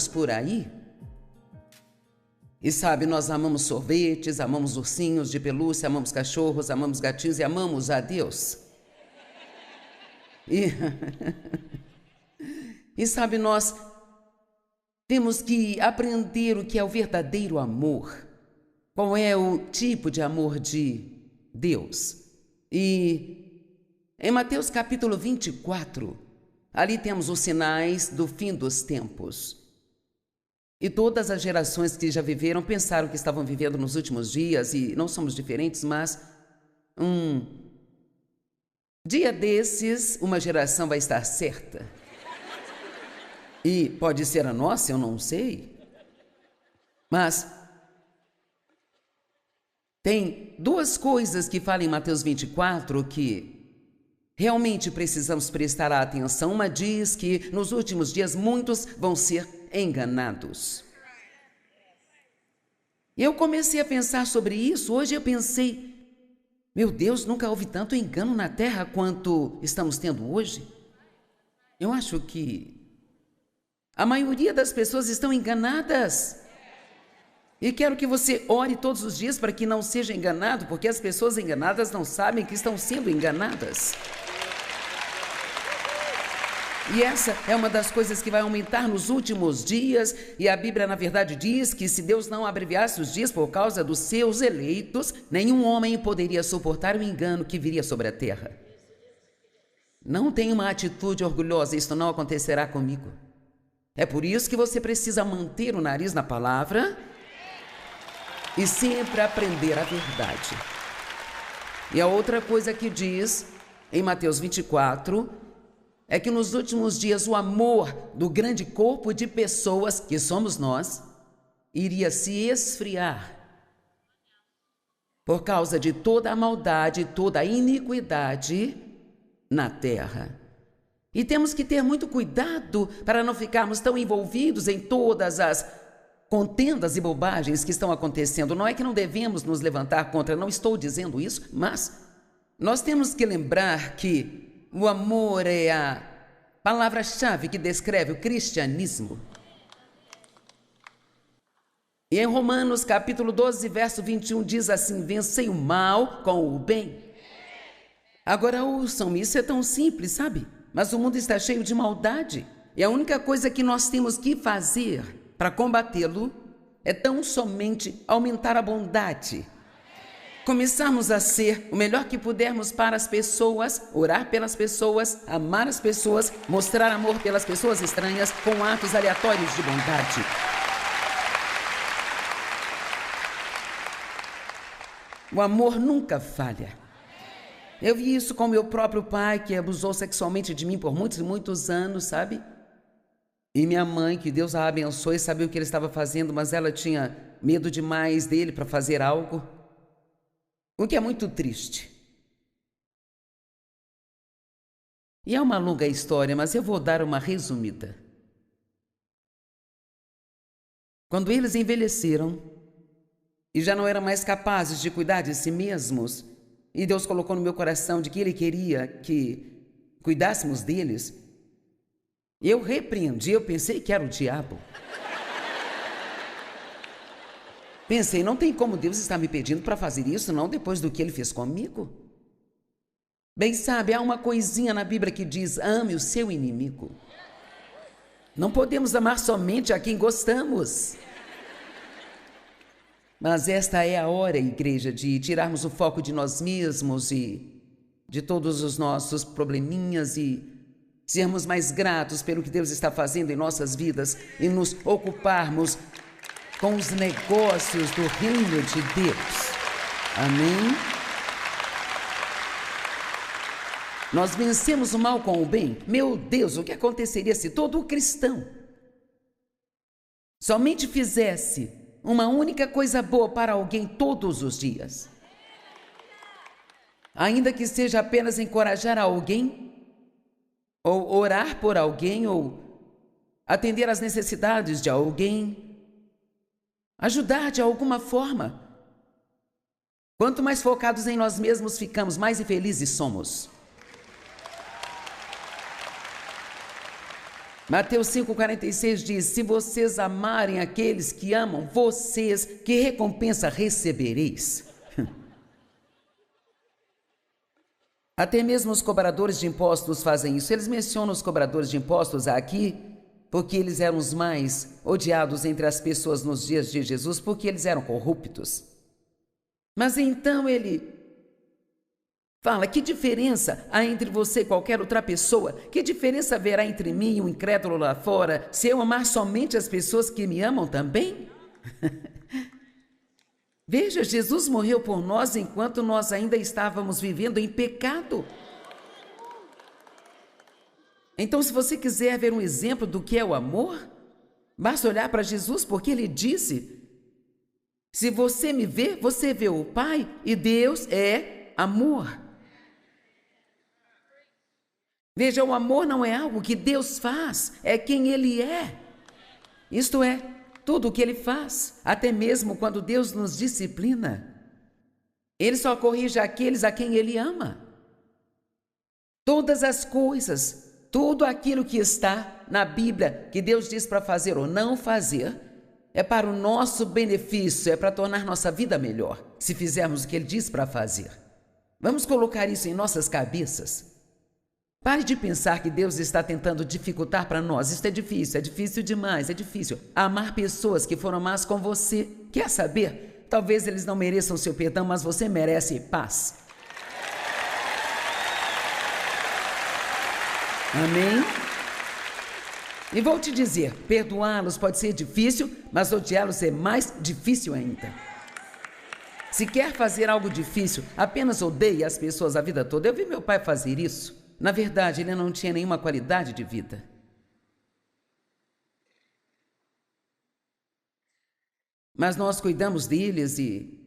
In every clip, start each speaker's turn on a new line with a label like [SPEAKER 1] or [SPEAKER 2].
[SPEAKER 1] por aí. E sabe, nós amamos sorvetes, amamos ursinhos de pelúcia, amamos cachorros, amamos gatinhos e amamos a Deus. E sabe, nós temos que aprender o que é o verdadeiro amor. Qual é o tipo de amor de Deus? E em Mateus capítulo 24, ali temos os sinais do fim dos tempos. E todas as gerações que já viveram pensaram que estavam vivendo nos últimos dias, e não somos diferentes, mas dia desses, uma geração vai estar certa. E pode ser a nossa, eu não sei. Mas tem duas coisas que fala em Mateus 24 que realmente precisamos prestar atenção. Uma diz que nos últimos dias muitos vão ser enganados. E eu comecei a pensar sobre isso. Hoje eu pensei, meu Deus, nunca houve tanto engano na terra quanto estamos tendo hoje. Eu acho que a maioria das pessoas estão enganadas. E quero que você ore todos os dias para que não seja enganado, porque as pessoas enganadas não sabem que estão sendo enganadas. E essa é uma das coisas que vai aumentar nos últimos dias, e a Bíblia, na verdade, diz que se Deus não abreviasse os dias por causa dos seus eleitos, nenhum homem poderia suportar o engano que viria sobre a terra. Não tenha uma atitude orgulhosa, isto não acontecerá comigo. É por isso que você precisa manter o nariz na palavra e sempre aprender a verdade. E a outra coisa que diz em Mateus 24 é que nos últimos dias o amor do grande corpo de pessoas, que somos nós, iria se esfriar por causa de toda a maldade, toda a iniquidade na terra. E temos que ter muito cuidado para não ficarmos tão envolvidos em todas as contendas e bobagens que estão acontecendo. Não é que não devemos nos levantar contra, não estou dizendo isso, mas nós temos que lembrar que o amor é a palavra-chave que descreve o cristianismo. E em Romanos capítulo 12, verso 21 diz assim: vencei o mal com o bem. Agora ouçam-me, isso é tão simples, sabe? Mas o mundo está cheio de maldade. E a única coisa que nós temos que fazer para combatê-lo é tão somente aumentar a bondade. Começarmos a ser o melhor que pudermos para as pessoas, orar pelas pessoas, amar as pessoas, mostrar amor pelas pessoas estranhas com atos aleatórios de bondade. O amor nunca falha. Eu vi isso com meu próprio pai, que abusou sexualmente de mim por muitos e muitos anos, sabe? E minha mãe, que Deus a abençoe, sabia o que ele estava fazendo, mas ela tinha medo demais dele para fazer algo. O que é muito triste. E é uma longa história, mas eu vou dar uma resumida. Quando eles envelheceram e já não eram mais capazes de cuidar de si mesmos, e Deus colocou no meu coração de que Ele queria que cuidássemos deles, eu repreendi, eu pensei que era o diabo. Pensei, não tem como Deus estar me pedindo para fazer isso, não, depois do que Ele fez comigo. Bem, sabe, há uma coisinha na Bíblia que diz, ame o seu inimigo. Não podemos amar somente a quem gostamos. Mas esta é a hora, igreja, de tirarmos o foco de nós mesmos e de todos os nossos probleminhas e sermos mais gratos pelo que Deus está fazendo em nossas vidas e nos ocuparmos com os negócios do reino de Deus. Amém? Nós vencemos o mal com o bem. Meu Deus, o que aconteceria se todo cristão somente fizesse uma única coisa boa para alguém todos os dias? Ainda que seja apenas encorajar alguém, ou orar por alguém, ou atender às necessidades de alguém, ajudar de alguma forma. Quanto mais focados em nós mesmos ficamos, mais infelizes somos. Mateus 5,46 diz: se vocês amarem aqueles que amam vocês, que recompensa recebereis? Até mesmo os cobradores de impostos fazem isso. Eles mencionam os cobradores de impostos aqui porque eles eram os mais odiados entre as pessoas nos dias de Jesus, porque eles eram corruptos. Mas então ele fala: que diferença há entre você e qualquer outra pessoa? Que diferença haverá entre mim e um incrédulo lá fora, se eu amar somente as pessoas que me amam também? Veja, Jesus morreu por nós enquanto nós ainda estávamos vivendo em pecado. Então, se você quiser ver um exemplo do que é o amor, basta olhar para Jesus, porque ele disse: se você me vê, você vê o Pai, e Deus é amor. Veja, o amor não é algo que Deus faz, é quem Ele é. Isto é, tudo o que Ele faz, até mesmo quando Deus nos disciplina, Ele só corrige aqueles a quem Ele ama. Todas as coisas, tudo aquilo que está na Bíblia, que Deus diz para fazer ou não fazer, é para o nosso benefício, é para tornar nossa vida melhor, se fizermos o que Ele diz para fazer. Vamos colocar isso em nossas cabeças. Pare de pensar que Deus está tentando dificultar para nós. Isso é difícil demais, é difícil. Amar pessoas que foram más com você. Quer saber? Talvez eles não mereçam seu perdão, mas você merece paz. Amém? E vou te dizer, perdoá-los pode ser difícil, mas odiá-los é mais difícil ainda. Se quer fazer algo difícil, apenas odeie as pessoas a vida toda. Eu vi meu pai fazer isso. Na verdade, ele não tinha nenhuma qualidade de vida. Mas nós cuidamos deles e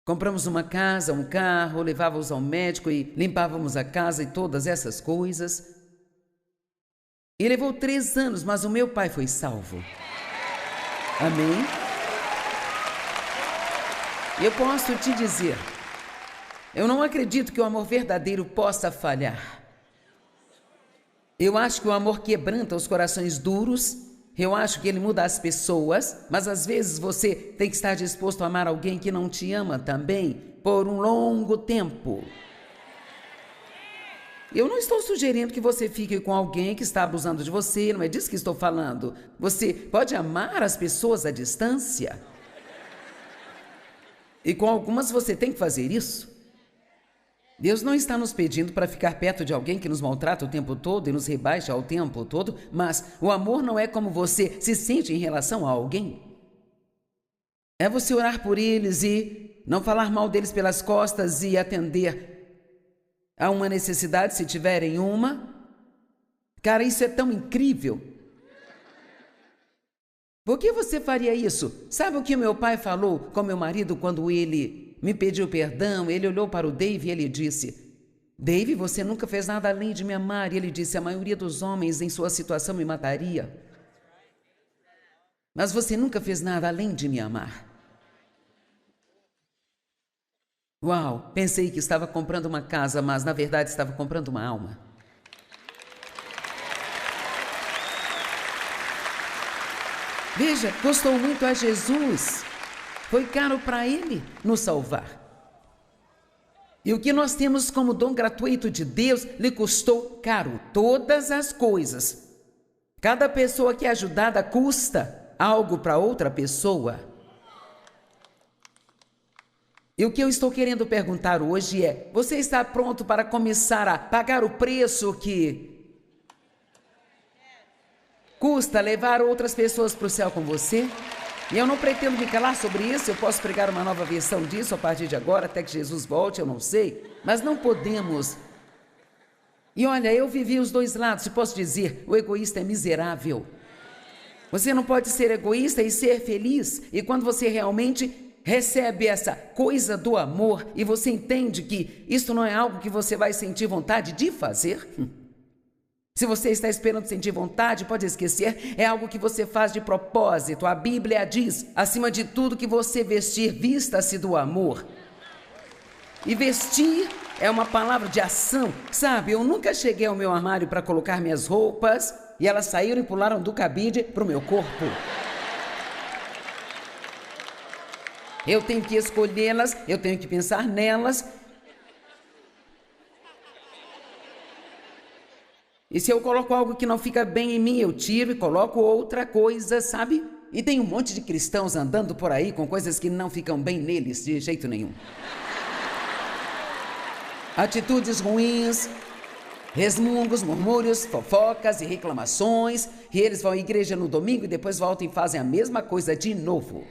[SPEAKER 1] compramos uma casa, um carro, levávamos ao médico e limpávamos a casa e todas essas coisas. E levou 3 anos, mas o meu pai foi salvo. Amém? Eu posso te dizer, eu não acredito que o amor verdadeiro possa falhar. Eu acho que o amor quebranta os corações duros, eu acho que ele muda as pessoas, mas às vezes você tem que estar disposto a amar alguém que não te ama também por um longo tempo. Eu não estou sugerindo que você fique com alguém que está abusando de você, não é disso que estou falando. Você pode amar as pessoas à distância. E com algumas você tem que fazer isso. Deus não está nos pedindo para ficar perto de alguém que nos maltrata o tempo todo e nos rebaixa o tempo todo, mas o amor não é como você se sente em relação a alguém. É você orar por eles e não falar mal deles pelas costas e atender a uma necessidade se tiverem uma. Cara, isso é tão incrível. Por que você faria isso? Sabe o que meu pai falou com meu marido quando ele me pediu perdão? Ele olhou para o Dave e ele disse: Dave, você nunca fez nada além de me amar. E ele disse: a maioria dos homens em sua situação me mataria. Mas você nunca fez nada além de me amar. Uau, pensei que estava comprando uma casa, mas na verdade estava comprando uma alma. Veja, custou muito a Jesus. Foi caro para Ele nos salvar. E o que nós temos como dom gratuito de Deus lhe custou caro. Todas as coisas. Cada pessoa que é ajudada custa algo para outra pessoa. E o que eu estou querendo perguntar hoje é: você está pronto para começar a pagar o preço que custa levar outras pessoas para o céu com você? E eu não pretendo me calar sobre isso. Eu posso pregar uma nova versão disso a partir de agora, até que Jesus volte, eu não sei. Mas não podemos. E olha, eu vivi os dois lados. Eu posso dizer, o egoísta é miserável. Você não pode ser egoísta e ser feliz. E quando você realmente recebe essa coisa do amor e você entende que isso não é algo que você vai sentir vontade de fazer, se você está esperando sentir vontade, pode esquecer, é algo que você faz de propósito. A Bíblia diz, acima de tudo que você vestir, vista-se do amor. E vestir é uma palavra de ação, sabe? Eu nunca cheguei ao meu armário para colocar minhas roupas e elas saíram e pularam do cabide para o meu corpo. Eu tenho que escolhê-las, eu tenho que pensar nelas. E se eu coloco algo que não fica bem em mim, eu tiro e coloco outra coisa, sabe? E tem um monte de cristãos andando por aí com coisas que não ficam bem neles de jeito nenhum. Atitudes ruins, resmungos, murmúrios, fofocas e reclamações. E eles vão à igreja no domingo e depois voltam e fazem a mesma coisa de novo.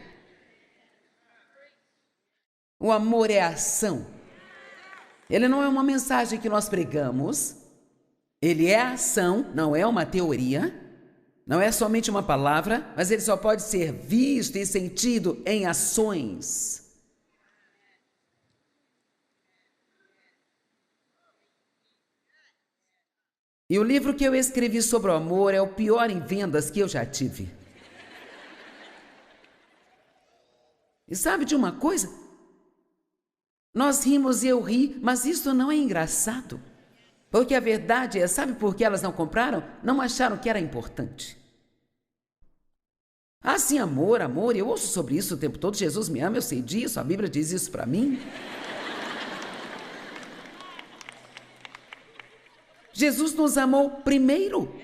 [SPEAKER 1] O amor é ação. Ele não é uma mensagem que nós pregamos. Ele é ação, não é uma teoria. Não é somente uma palavra, mas ele só pode ser visto e sentido em ações. E o livro que eu escrevi sobre o amor é o pior em vendas que eu já tive. E sabe de uma coisa? Nós rimos e eu ri, mas isso não é engraçado. Porque a verdade é, sabe por que elas não compraram? Não acharam que era importante. Ah, sim, amor, amor, eu ouço sobre isso o tempo todo. Jesus me ama, eu sei disso, a Bíblia diz isso para mim. Jesus nos amou primeiro.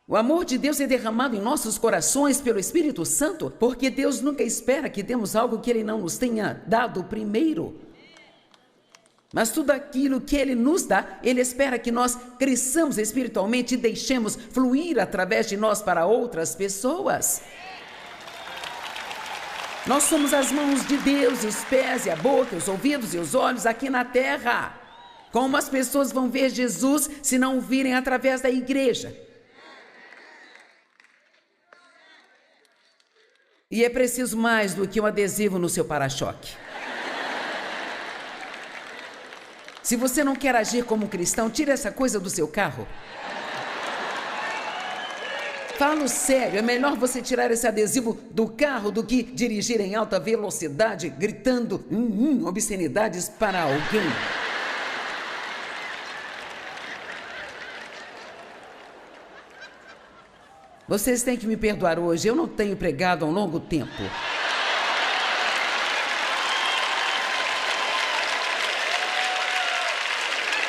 [SPEAKER 1] O amor de Deus é derramado em nossos corações pelo Espírito Santo, porque Deus nunca espera que demos algo que Ele não nos tenha dado primeiro. Mas tudo aquilo que Ele nos dá, Ele espera que nós cresçamos espiritualmente e deixemos fluir através de nós para outras pessoas. Nós somos as mãos de Deus, os pés e a boca, os ouvidos e os olhos aqui na terra. Como as pessoas vão ver Jesus se não o virem através da igreja? E é preciso mais do que um adesivo no seu para-choque. Se você não quer agir como cristão, tire essa coisa do seu carro. Falo sério, é melhor você tirar esse adesivo do carro do que dirigir em alta velocidade, gritando obscenidades para alguém. Vocês têm que me perdoar hoje, eu não tenho pregado há um longo tempo.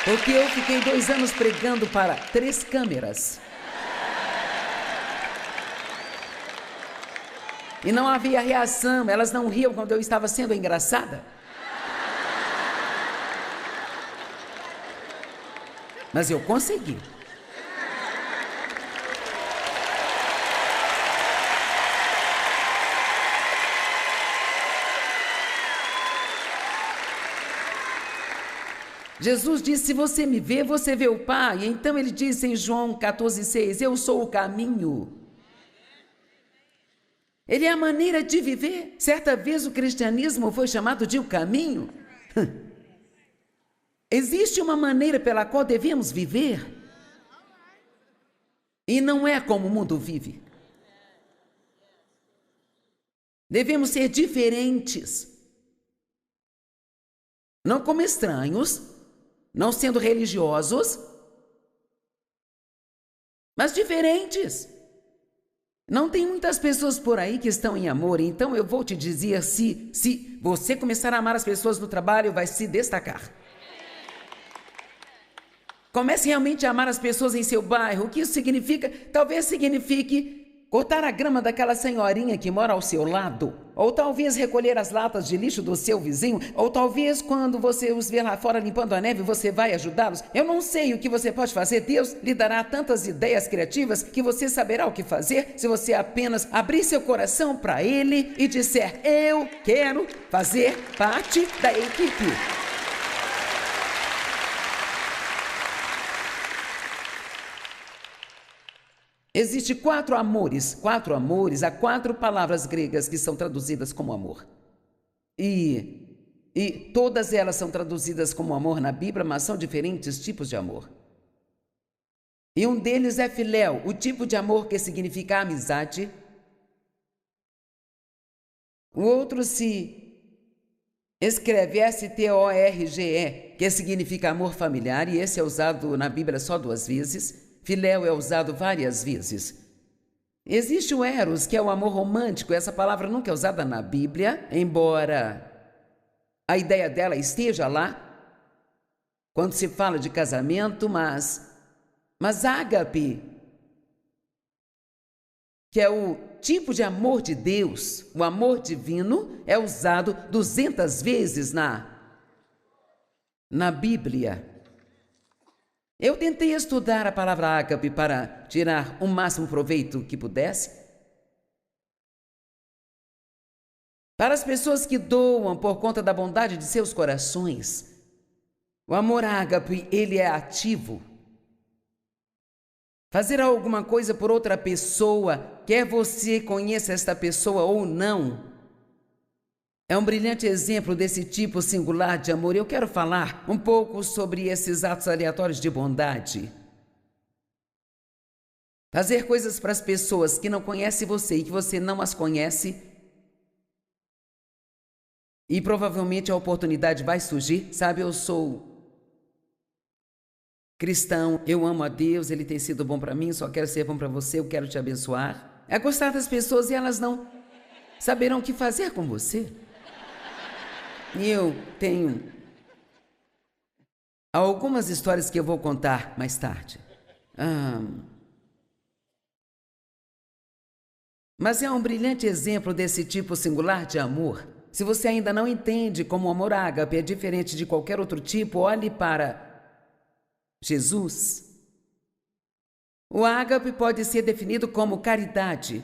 [SPEAKER 1] Porque eu fiquei 2 anos pregando para 3 câmeras. E não havia reação, elas não riam quando eu estava sendo engraçada. Mas eu consegui. Jesus disse, se você me vê, você vê o Pai. Então ele disse em João 14,6, eu sou o caminho. Ele é a maneira de viver. Certa vez o cristianismo foi chamado de o caminho. Existe uma maneira pela qual devemos viver. E não é como o mundo vive. Devemos ser diferentes. Não como estranhos, não sendo religiosos, mas diferentes. Não tem muitas pessoas por aí que estão em amor, então eu vou te dizer, se você começar a amar as pessoas no trabalho, vai se destacar. Comece realmente a amar as pessoas em seu bairro. O que isso significa? Talvez signifique cortar a grama daquela senhorinha que mora ao seu lado. Ou talvez recolher as latas de lixo do seu vizinho. Ou talvez quando você os ver lá fora limpando a neve, você vai ajudá-los. Eu não sei o que você pode fazer. Deus lhe dará tantas ideias criativas que você saberá o que fazer se você apenas abrir seu coração para Ele e disser, eu quero fazer parte da equipe. Existem 4 amores, há 4 palavras gregas que são traduzidas como amor. E todas elas são traduzidas como amor na Bíblia, mas são diferentes tipos de amor. E um deles é filéu, o tipo de amor que significa amizade. O outro Escreve S-T-O-R-G-E, que significa amor familiar, e esse é usado na Bíblia só 2 vezes. Filéu é usado várias vezes. Existe o eros, que é o amor romântico. Essa palavra nunca é usada na Bíblia, embora a ideia dela esteja lá quando se fala de casamento, mas ágape, que é o tipo de amor de Deus, o amor divino, é usado 200 vezes na Bíblia. Eu tentei estudar a palavra ágape para tirar o máximo proveito que pudesse. Para as pessoas que doam por conta da bondade de seus corações, o amor ágape, ele é ativo. Fazer alguma coisa por outra pessoa, quer você conheça esta pessoa ou não, é um brilhante exemplo desse tipo singular de amor. Eu quero falar um pouco sobre esses atos aleatórios de bondade. Fazer coisas para as pessoas que não conhecem você e que você não as conhece, e provavelmente a oportunidade vai surgir. Sabe, eu sou cristão, eu amo a Deus, Ele tem sido bom para mim, só quero ser bom para você, eu quero te abençoar. É gostar das pessoas e elas não saberão o que fazer com você. E eu tenho algumas histórias que eu vou contar mais tarde. Mas é um brilhante exemplo desse tipo singular de amor. Se você ainda não entende como o amor ágape é diferente de qualquer outro tipo, olhe para Jesus. O ágape pode ser definido como caridade.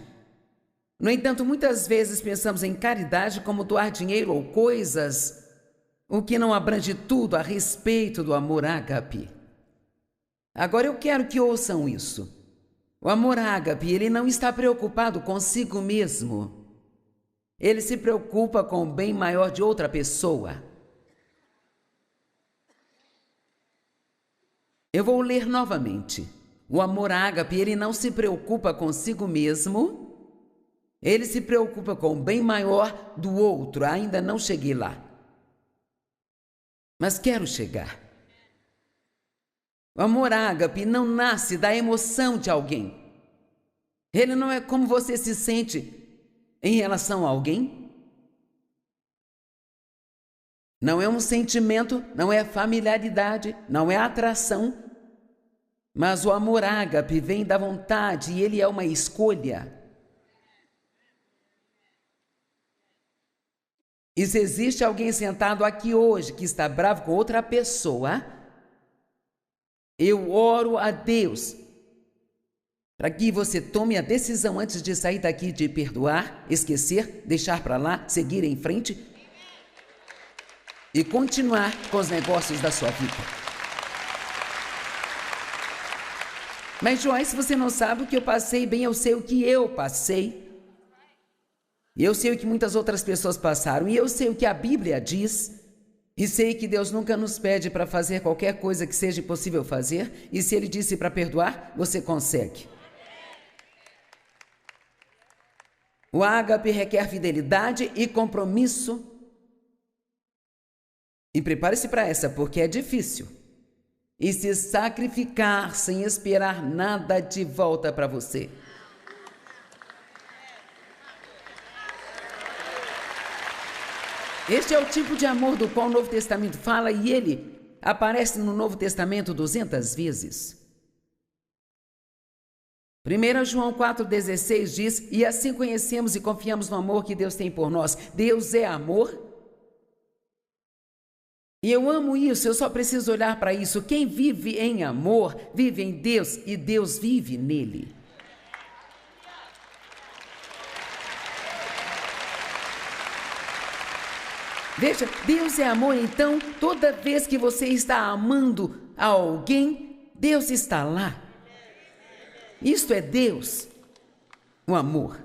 [SPEAKER 1] No entanto, muitas vezes pensamos em caridade como doar dinheiro ou coisas, o que não abrange tudo a respeito do amor ágape. Agora eu quero que ouçam isso. O amor ágape, ele não está preocupado consigo mesmo. Ele se preocupa com o bem maior de outra pessoa. Eu vou ler novamente. O amor ágape, ele não se preocupa consigo mesmo, ele se preocupa com o bem maior do outro. Ainda não cheguei lá, mas quero chegar. O amor ágape não nasce da emoção de alguém. Ele não é como você se sente em relação a alguém. Não é um sentimento, não é familiaridade, não é atração. Mas o amor ágape vem da vontade e ele é uma escolha. E se existe alguém sentado aqui hoje que está bravo com outra pessoa, eu oro a Deus para que você tome a decisão antes de sair daqui de perdoar, esquecer, deixar para lá, seguir em frente e continuar com os negócios da sua vida. Mas, Joyce, você não sabe o que eu passei. Bem, eu sei o que eu passei. E eu sei o que muitas outras pessoas passaram. E eu sei o que a Bíblia diz. E sei que Deus nunca nos pede para fazer qualquer coisa que seja impossível fazer. E se Ele disse para perdoar, você consegue. O ágape requer fidelidade e compromisso. E prepare-se para essa, porque é difícil. E se sacrificar sem esperar nada de volta para você. Este é o tipo de amor do qual o Novo Testamento fala, e ele aparece no Novo Testamento 200 vezes. 1 João 4,16 diz: e assim conhecemos e confiamos no amor que Deus tem por nós. Deus é amor. E eu amo isso, eu só preciso olhar para isso. Quem vive em amor, vive em Deus e Deus vive nele. Veja, Deus é amor, então toda vez que você está amando a alguém, Deus está lá. Isto é Deus, o amor.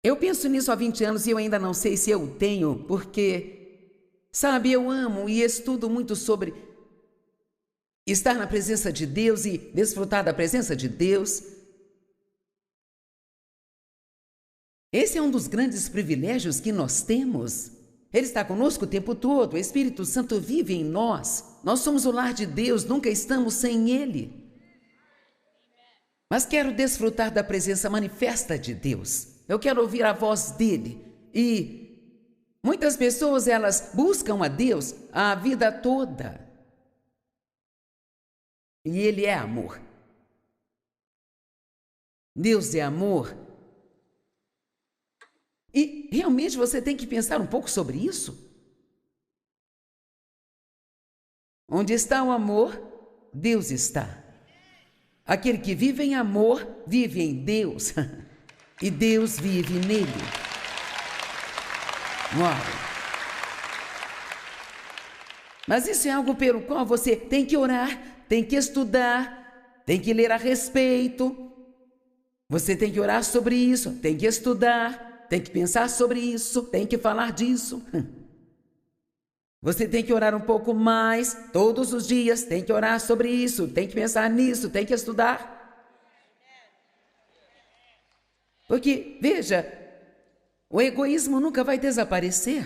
[SPEAKER 1] Eu penso nisso há 20 anos e eu ainda não sei se eu tenho, porque... sabe, eu amo e estudo muito sobre estar na presença de Deus e desfrutar da presença de Deus. Esse é um dos grandes privilégios que nós temos. Ele está conosco o tempo todo, o Espírito Santo vive em nós. Nós somos o lar de Deus, nunca estamos sem Ele. Mas quero desfrutar da presença manifesta de Deus. Eu quero ouvir a voz dEle. E muitas pessoas, elas buscam a Deus a vida toda. E Ele é amor. Deus é amor. E realmente você tem que pensar um pouco sobre isso. Onde está o amor, Deus está. Aquele que vive em amor, vive em Deus. E Deus vive nele. Uau! Mas isso é algo pelo qual você tem que orar, tem que estudar, tem que ler a respeito. Você tem que orar sobre isso, tem que estudar, tem que pensar sobre isso, tem que falar disso. Você tem que orar um pouco mais, todos os dias, tem que orar sobre isso, tem que pensar nisso, tem que estudar. Porque, veja, o egoísmo nunca vai desaparecer.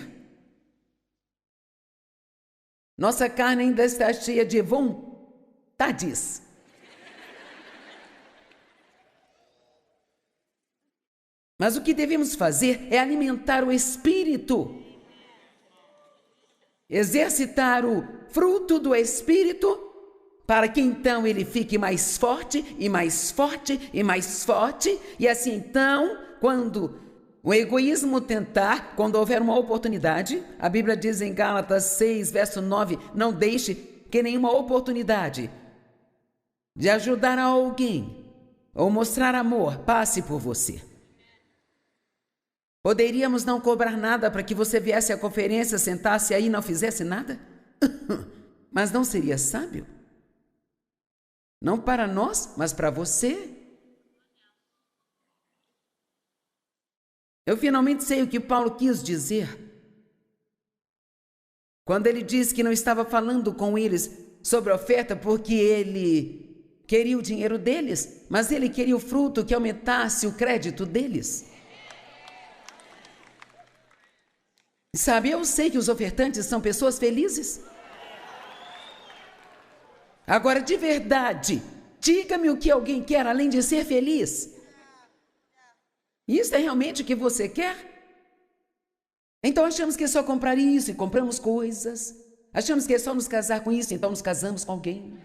[SPEAKER 1] Nossa carne ainda está cheia de vontades. Mas o que devemos fazer é alimentar o Espírito. Exercitar o fruto do Espírito, para que então ele fique mais forte, e mais forte, e mais forte, e assim então, quando o egoísmo tentar, quando houver uma oportunidade, a Bíblia diz em Gálatas 6, verso 9, não deixe que nenhuma oportunidade de ajudar alguém, ou mostrar amor, passe por você. Poderíamos não cobrar nada para que você viesse à conferência, sentasse aí e não fizesse nada? Mas não seria sábio? Não para nós, mas para você. Eu finalmente sei o que Paulo quis dizer. Quando ele disse que não estava falando com eles sobre oferta porque ele queria o dinheiro deles, mas ele queria o fruto que aumentasse o crédito deles. Sabe, eu sei que os ofertantes são pessoas felizes. Agora, de verdade, diga-me o que alguém quer além de ser feliz. Isso é realmente o que você quer? Então achamos que é só comprar isso e compramos coisas. Achamos que é só nos casar com isso, então nos casamos com alguém.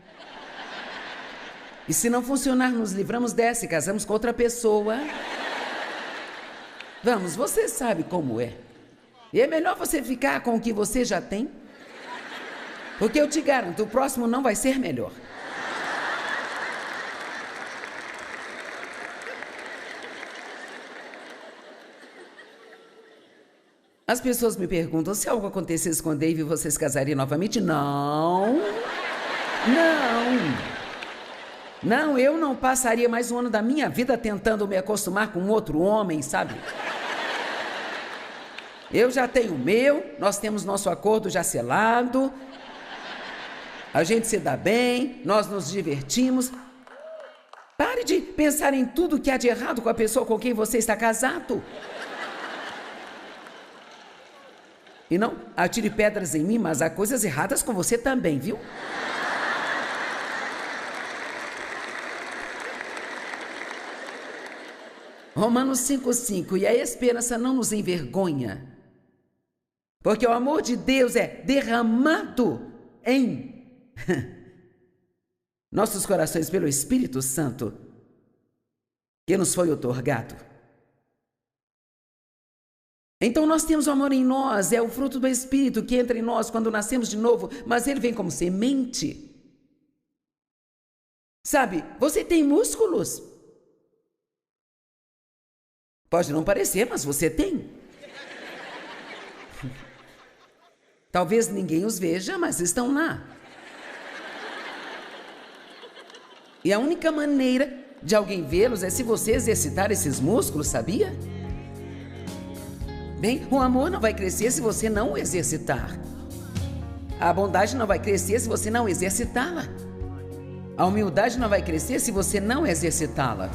[SPEAKER 1] E se não funcionar, nos livramos dessa e casamos com outra pessoa. Vamos, você sabe como é. E é melhor você ficar com o que você já tem, porque eu te garanto, o próximo não vai ser melhor. As pessoas me perguntam, se algo acontecesse com o Dave, vocês casariam novamente? Não. Não, eu não passaria mais um ano da minha vida tentando me acostumar com outro homem, sabe? Eu já tenho o meu, nós temos nosso acordo já selado, a gente se dá bem, nós nos divertimos. Pare de pensar em tudo que há de errado com a pessoa com quem você está casado. E não atire pedras em mim, mas há coisas erradas com você também, viu? Romanos 5,5, e a esperança não nos envergonha. Porque o amor de Deus é derramado em nossos corações pelo Espírito Santo que nos foi outorgado. Então nós temos o amor em nós, é o fruto do Espírito que entra em nós quando nascemos de novo, mas ele vem como semente. Sabe, você tem músculos. Pode não parecer, mas você tem. Talvez ninguém os veja, mas estão lá. E a única maneira de alguém vê-los é se você exercitar esses músculos, sabia? Bem, o amor não vai crescer se você não o exercitar. A bondade não vai crescer se você não exercitá-la. A humildade não vai crescer se você não exercitá-la.